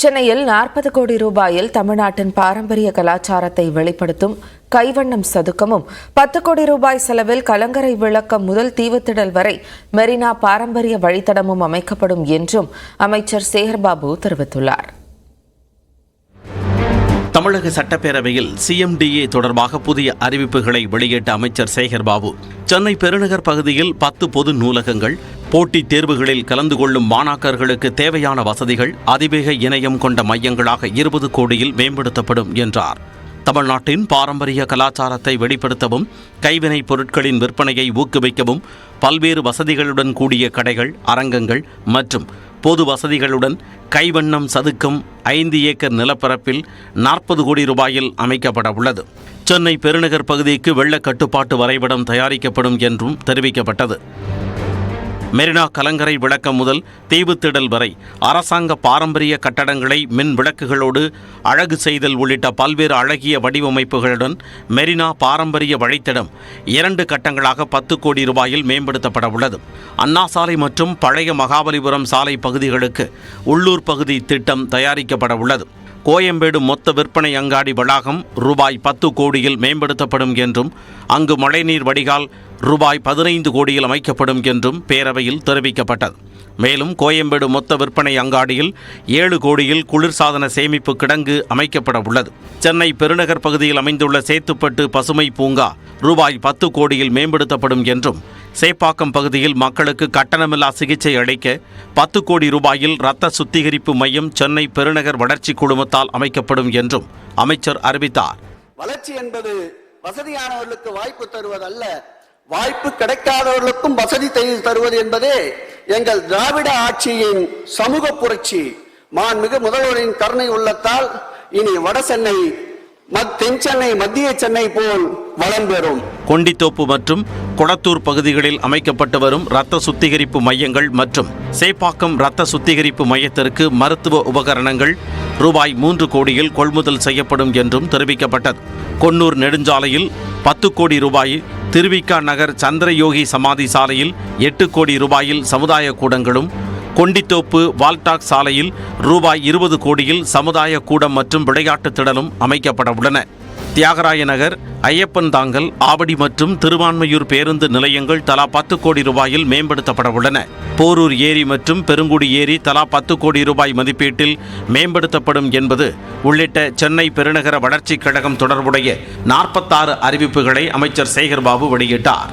சென்னையில் 40 கோடி ரூபாயில் தமிழ்நாட்டின் பாரம்பரிய கலாச்சாரத்தை வெளிப்படுத்தும் கைவண்ணம் சதுக்கமும் 10 கோடி ரூபாய் செலவில் கலங்கரை விளக்கம் முதல் தீவுத்திடல் வரை மெரினா பாரம்பரிய வழித்தடமும் அமைக்கப்படும் என்றும் அமைச்சர் சேகர்பாபு தெரிவித்துள்ளார். தமிழக சட்டப்பேரவையில் சிஎம்டிஏ தொடர்பாக புதிய அறிவிப்புகளை வெளியிட்ட அமைச்சர் சேகர்பாபு, சென்னை பெருநகர் பகுதியில் 10 பொது நூலகங்கள், போட்டித் தேர்வுகளில் கலந்து கொள்ளும் மாணாக்கர்களுக்கு தேவையான வசதிகள், அதிவேக இணையம் கொண்ட மையங்களாக 20 கோடியில் மேம்படுத்தப்படும் என்றார். தமிழ்நாட்டின் பாரம்பரிய கலாச்சாரத்தை வெளிப்படுத்தவும், கைவினைப் பொருட்களின் விற்பனையை ஊக்குவிக்கவும் பல்வேறு வசதிகளுடன் கூடிய கடைகள், அரங்கங்கள் மற்றும் பொது வசதிகளுடன் கைவண்ணம் சதுக்கம் 5 ஏக்கர் நிலப்பரப்பில் 40 கோடி ரூபாயில் அமைக்கப்பட உள்ளது. சென்னை பெருநகர் பகுதிக்கு வெள்ள கட்டுப்பாட்டு வரைபடம் தயாரிக்கப்படும் என்றும் தெரிவிக்கப்பட்டது. மெரினா கலங்கரை விளக்கம் முதல் தீவுத்திடல் வரை அரசாங்க பாரம்பரிய கட்டடங்களை மின் விளக்குகளோடு அழகு செய்தல் உள்ளிட்ட பல்வேறு அழகிய வடிவமைப்புகளுடன் மெரினா பாரம்பரிய வழித்தடம் 2 கட்டங்களாக 10 கோடி ரூபாயில் மேம்படுத்தப்பட உள்ளது. அண்ணா சாலை மற்றும் பழைய மகாபலிபுரம் சாலை பகுதிகளுக்கு உள்ளூர் பகுதி திட்டம் தயாரிக்கப்பட உள்ளது. கோயம்பேடு மொத்த விற்பனை அங்காடி வளாகம் ரூபாய் 10 கோடியில் மேம்படுத்தப்படும் என்றும், அங்கு மழைநீர் வடிகால் ரூபாய் 15 கோடியில் அமைக்கப்படும் என்றும் பேரவையில் தெரிவிக்கப்பட்டது. மேலும் கோயம்பேடு மொத்த விற்பனை அங்காடியில் 7 கோடியில் குளிர்சாதன சேமிப்பு கிடங்கு அமைக்கப்பட உள்ளது. சென்னை பெருநகர் பகுதியில் அமைந்துள்ள சேத்துப்பட்டு பசுமை பூங்கா ரூபாய் 10 கோடியில் மேம்படுத்தப்படும் என்றும், சேப்பாக்கம் பகுதியில் மக்களுக்கு கட்டணமில்லா சிகிச்சை அளிக்க 10 கோடி ரூபாயில் இரத்த சுத்திகரிப்பு மையம் சென்னை பெருநகர் வளர்ச்சி குழுமத்தால் அமைக்கப்படும் என்றும் அமைச்சர் அறிவித்தார். வளர்ச்சி என்பது வசதியானவர்களுக்கு வாய்ப்பு தருவதல்ல, வாய்ப்பு கிடைக்காதவர்களுக்கும் வசதி தருவது என்பதே எங்கள் திராவிட ஆட்சியின் சமூக புரட்சி. மாண்புமிகு முதல்வரின் கருணை உள்ளத்தால் இனி வட சென்னை, தென் சென்னை, மத்திய சென்னை போல் வளம் பெறும். கொண்டித்தோப்பு மற்றும் கொளத்தூர் பகுதிகளில் அமைக்கப்பட்டு வரும் இரத்த சுத்திகரிப்பு மையங்கள் மற்றும் சேப்பாக்கம் இரத்த சுத்திகரிப்பு மையத்திற்கு மருத்துவ உபகரணங்கள் ரூபாய் 3 கோடியில் கொள்முதல் செய்யப்படும் என்றும் தெரிவிக்கப்பட்டது. கொன்னூர் நெடுஞ்சாலையில் 10 கோடி ரூபாய், திருவிக்கா நகர் சந்திரயோகி சமாதி சாலையில் 8 கோடி ரூபாயில் சமுதாய கூடங்களும், கொண்டித்தோப்பு வால்டாக் சாலையில் ரூபாய் 20 கோடியில் சமுதாய கூடம் மற்றும் விளையாட்டு திடலும் அமைக்கப்பட உள்ளன. தியாகராய நகர், ஐயப்பன் தாங்கல், ஆவடி மற்றும் திருவான்மையூர் பேருந்து நிலையங்கள் தலா 10 கோடி ரூபாயில் மேம்படுத்தப்பட உள்ளன. போரூர் ஏரி மற்றும் பெருங்குடி ஏரி தலா 10 கோடி ரூபாய் மதிப்பீட்டில் மேம்படுத்தப்படும் என்பது உள்ளிட்ட சென்னை பெருநகர வளர்ச்சிக் கழகம் தொடர்புடைய 46 அறிவிப்புகளை அமைச்சர் சேகர்பாபு வெளியிட்டார்.